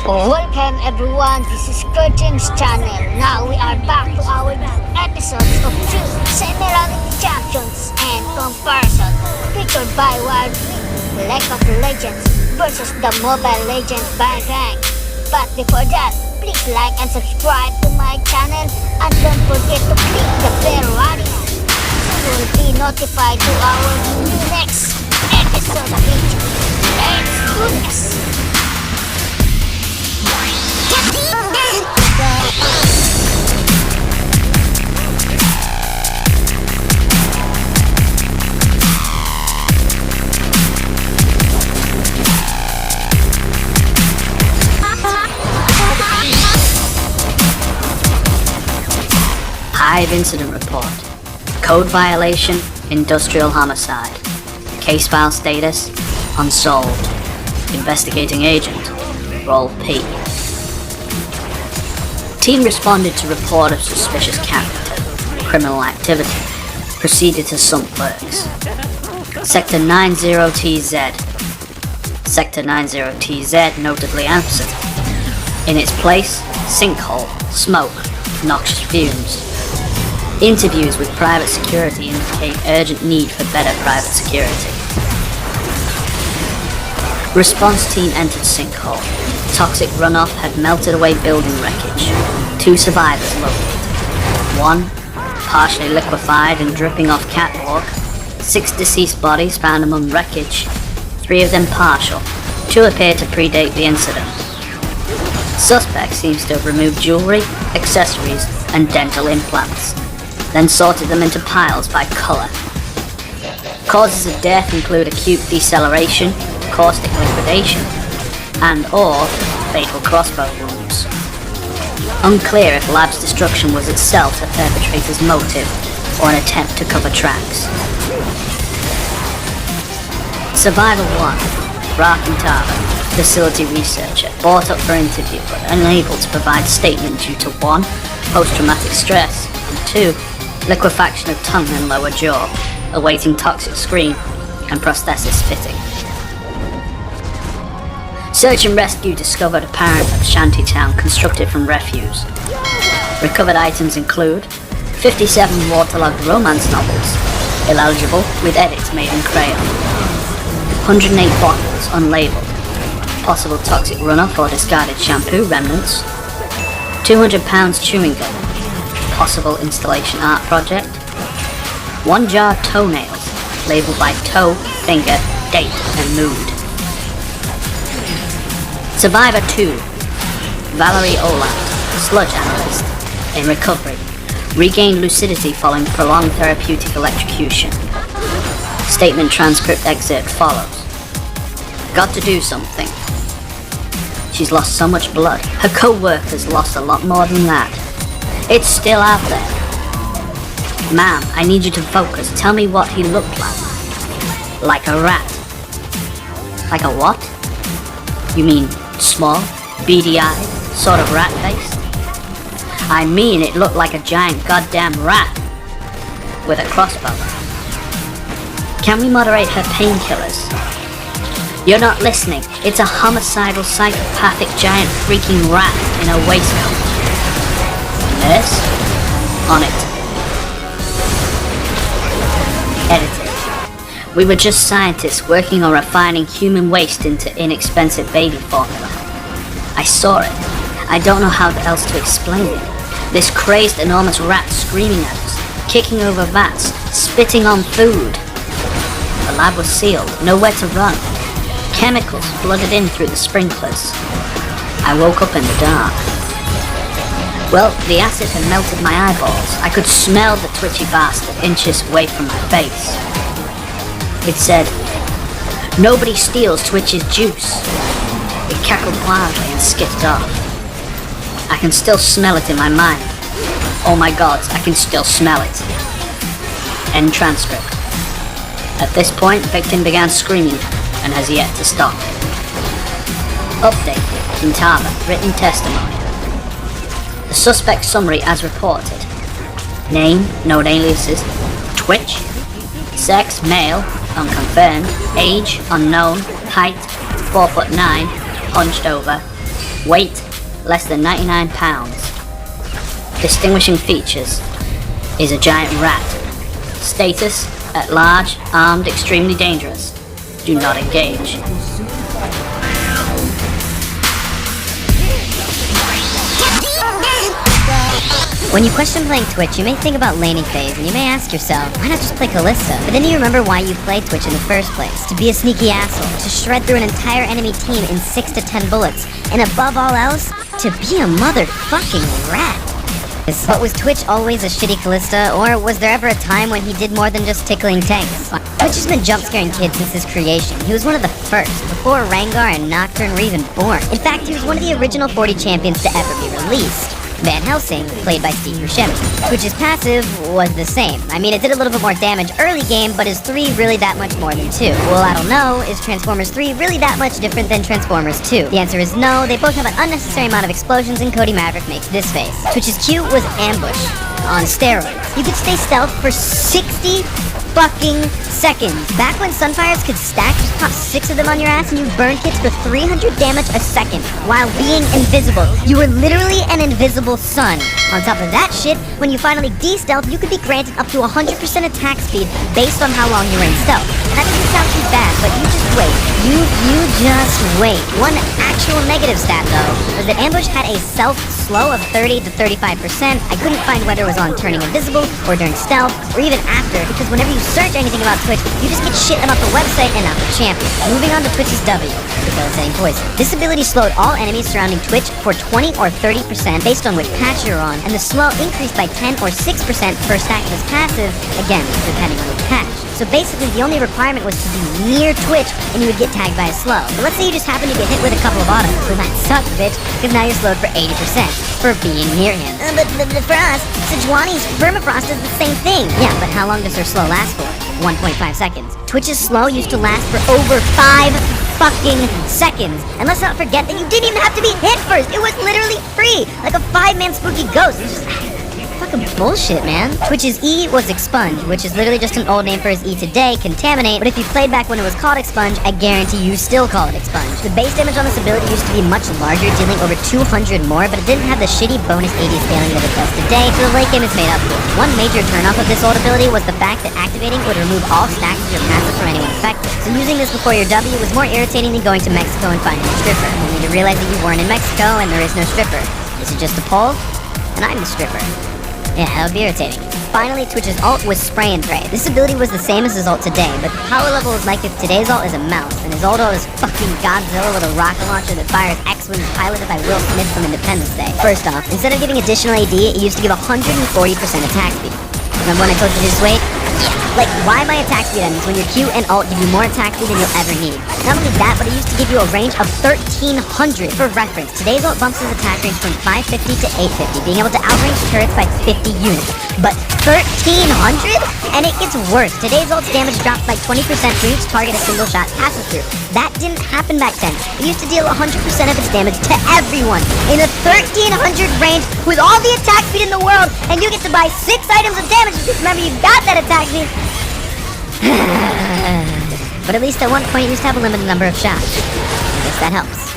Welcome everyone, this is Kerjims channel. Now we are back to our new episodes of two semi-reality champions and comparison featured by Wild League of Legends versus the Mobile Legends by rank. But before that, please like and subscribe to my channel and don't forget to click the bell icon so you will be notified to our next episode video. Let's do this! Hive incident report. Code violation, industrial homicide. Case file status, unsolved. Investigating agent, role P. Team responded to report of suspicious character, criminal activity. Proceeded to sump works. Sector 90TZ. Sector 90TZ notably absent. In its place, sinkhole, smoke, noxious fumes. Interviews with private security indicate urgent need for better private security. Response team entered sinkhole. Toxic runoff had melted away building wreckage. 2 survivors located. 1 partially liquefied and dripping off catwalk. 6 deceased bodies found among wreckage. 3 of them partial. 2 appear to predate the incident. Suspect seems to have removed jewelry, accessories, and dental implants, then sorted them into piles by colour. Causes of death include acute deceleration, caustic liquidation, and/or fatal crossbow wounds. Unclear if lab's destruction was itself the perpetrator's motive or an attempt to cover tracks. Survivor 1, Rakintava, facility researcher, brought up for interview but unable to provide statement due to 1, post-traumatic stress, and 2, liquefaction of tongue and lower jaw, awaiting toxic screen and prosthesis fitting. Search and rescue discovered apparent shantytown constructed from refuse. Recovered items include 57 waterlogged romance novels, illegible with edits made in crayon. 108 bottles unlabeled. Possible toxic runoff or discarded shampoo remnants. 200 pounds chewing gum. Possible installation art project. 1 jar of toenails, labeled by toe, finger, date, and mood. Survivor 2, Valerie Oland, sludge analyst, in recovery. Regained lucidity following prolonged therapeutic electrocution. Statement transcript excerpt follows. Got to do something. She's lost so much blood. Her co-workers lost a lot more than that. It's still out there. Ma'am, I need you to focus. Tell me what he looked like. Like a rat. Like a what? You mean small, beady-eyed, sort of rat-faced? I mean it looked like a giant goddamn rat. With a crossbow. Can we moderate her painkillers? You're not listening. It's a homicidal, psychopathic, giant freaking rat in a waistcoat. Nurse? On it. Edited. We were just scientists working on refining human waste into inexpensive baby formula. I saw it. I don't know how else to explain it. This crazed, enormous rat screaming at us, kicking over vats, spitting on food. The lab was sealed, nowhere to run. Chemicals flooded in through the sprinklers. I woke up in the dark. Well, the acid had melted my eyeballs. I could smell the twitchy bastard inches away from my face. It said, "Nobody steals Twitch's juice." It cackled wildly and skipped off. I can still smell it in my mind. Oh my gods, I can still smell it. End transcript. At this point, victim began screaming and has yet to stop. Update, Kintama, written testimony. The suspect summary as reported. Name, known aliases, Twitch. Sex, male, unconfirmed. Age, unknown. Height, 4'9", hunched over. Weight, less than 99 pounds. Distinguishing features, is a giant rat. Status, at large, armed, extremely dangerous. Do not engage. When you question playing Twitch, you may think about laning phase, and you may ask yourself, why not just play Kalista? But then you remember why you play Twitch in the first place. To be a sneaky asshole, to shred through an entire enemy team in 6 to 10 bullets, and above all else, to be a motherfucking rat. But was Twitch always a shitty Kalista, or was there ever a time when he did more than just tickling tanks? Twitch has been jump-scaring kids since his creation. He was one of the first, before Rengar and Nocturne were even born. In fact, he was one of the original 40 champions to ever be released. Van Helsing, played by Steve Buscemi. Twitch's passive was the same. I mean, it did a little bit more damage early game, but is 3 really that much more than 2? Well, I don't know. Is Transformers 3 really that much different than Transformers 2? The answer is no. They both have an unnecessary amount of explosions, and Cody Maverick makes this face. Twitch's Q was ambush on steroids. You could stay stealth for 60 fucking seconds. Back when Sunfires could stack, just pop 6 of them on your ass and you burn kits for 300 damage a second while being invisible. You were literally an invisible sun. On top of that shit, when you finally de-stealth, you could be granted up to 100% attack speed based on how long you were in stealth. That doesn't sound too bad, but you just wait. You just wait. One actual negative stat, though, was that Ambush had a self-slow of 30 to 35%. I couldn't find whether it was on turning invisible, or during stealth, or even after, because whenever you search anything about Twitch, you just get shit about the website and not the champion. Moving on to Twitch's W, debilitating poison. This ability slowed all enemies surrounding Twitch for 20 or 30% based on which patch you're on, and the slow increased by 10 or 6% per stack of his passive, again, depending on which patch. So basically, the only requirement was to be near Twitch, and you would get tagged by a slow. But let's say you just happen to get hit with a couple of autos. Well, that sucks, bitch, because now you're slowed for 80% for being near him. But for us, Sejuani's permafrost is the same thing. Yeah, but how long does her slow last for? 1.5 seconds. Twitch's slow used to last for over 5 fucking seconds. And let's not forget that you didn't even have to be hit first. It was literally free, like a 5-man spooky ghost. It's just fucking bullshit, man. Twitch's E was Expunge, which is literally just an old name for his E today, Contaminate, but if you played back when it was called Expunge, I guarantee you still call it Expunge. The base damage on this ability used to be much larger, dealing over 200 more, but it didn't have the shitty bonus 80 scaling that it does today, so the late game is made up for. One major turnoff of this old ability was the fact that activating would remove all stacks of your passive from anyone affected. So using this before your W was more irritating than going to Mexico and finding a stripper, only to realize that you weren't in Mexico and there is no stripper. This is just a pole, and I'm the stripper. Yeah, that would be irritating. Finally, Twitch's ult was Spray and Pray. This ability was the same as his ult today, but the power level is like if today's ult is a mouse, and his old ult is fucking Godzilla with a rocket launcher that fires X-Wings piloted by Will Smith from Independence Day. First off, instead of giving additional AD, it used to give 140% attack speed. Remember when I told you to just wait? Yeah. Like, why my attack speed ends when your Q and ult give you more attack speed than you'll ever need? Not only that, but it used to give you a range of 1300. For reference, today's ult bumps his attack range from 550 to 850, being able to outrange turrets by 50 units. But 1300? And it gets worse. Today's ult's damage drops by 20% for each target a single shot passes through. That didn't happen back then. It used to deal 100% of its damage to everyone in a 1300 range with all the attack speed in the world, and you get to buy 6 items of damage because remember you got that attack speed. But at least at one point it used to have a limited number of shots. I guess that helps.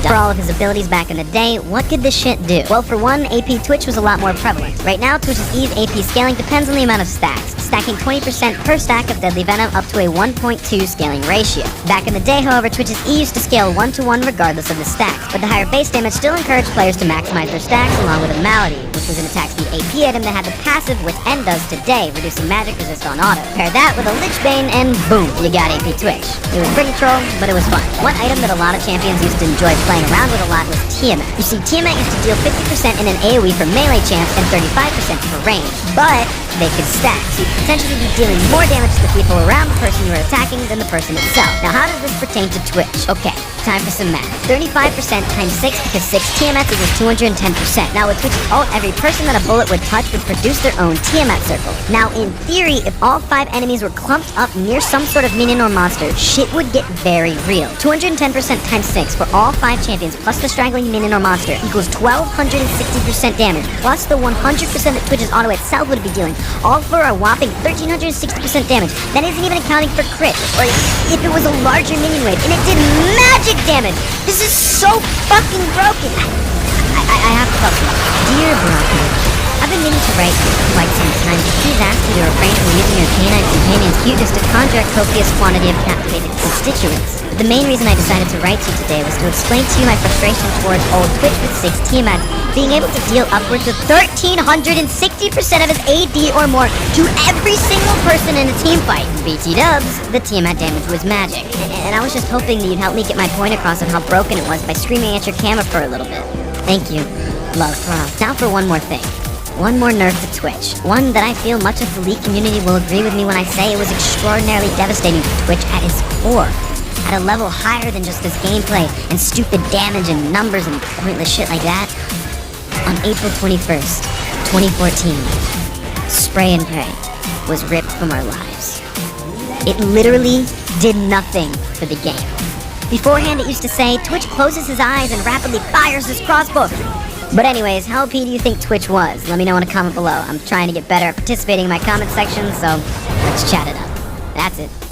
For all of his abilities back in the day, what could this shit do? Well, for one, AP Twitch was a lot more prevalent. Right now, Twitch's E's AP scaling depends on the amount of stacks, stacking 20% per stack of Deadly Venom up to a 1.2 scaling ratio. Back in the day, however, Twitch's E used to scale 1-to-1 regardless of the stacks, but the higher base damage still encouraged players to maximize their stacks along with a Malady, which was an attack speed AP item that had the passive which N does today, reducing magic resist on auto. Pair that with a Lich Bane and boom, you got AP Twitch. It was pretty troll, but it was fun. One item that a lot of champions used to enjoy playing around with a lot was Tiamat. You see, Tiamat used to deal 50% in an AoE for melee champs and 35% for range, but they could stack, so you could potentially be dealing more damage to the people around the person you were attacking than the person itself. Now, how does this pertain to Twitch? Okay, time for some math. 35% times 6 because 6 Tiamats equals 210%. Now, with Twitch's ult, every person that a bullet would touch would produce their own Tiamat circle. Now, in theory, if all 5 enemies were clumped up near some sort of minion or monster, shit would get very real. 210% times 6 for all 5 champions plus the straggling minion or monster equals 1260% damage, plus the 100% that Twitch's auto itself would be dealing, all for a whopping freaking 1360% damage. That isn't even accounting for crit, or if it was a larger minion wave, and it did magic damage! This is so fucking broken! I have to talk to you. Dear Broken, I've been meaning to write you for quite some time to please ask you to refrain from using your canine companion's cuteness to conjure a copious quantity of captivated constituents. But the main reason I decided to write to you today was to explain to you my frustration towards old Twitch with 6 Tiamats being able to deal upwards of 1360% of his AD or more to every single person in a team fight. BT dubs, the Tiamat damage was magic. And I was just hoping that you'd help me get my point across of how broken it was by screaming at your camera for a little bit. Thank you. Love, Rob. Now for one more thing. One more nerf to Twitch. One that I feel much of the League community will agree with me when I say it was extraordinarily devastating to Twitch at its core. At a level higher than just this gameplay and stupid damage and numbers and pointless shit like that. On April 21st, 2014, Spray and Pray was ripped from our lives. It literally did nothing for the game. Beforehand, it used to say, Twitch closes his eyes and rapidly fires his crossbow. But anyways, how OP do you think Twitch was? Let me know in a comment below. I'm trying to get better at participating in my comment section, so let's chat it up. That's it.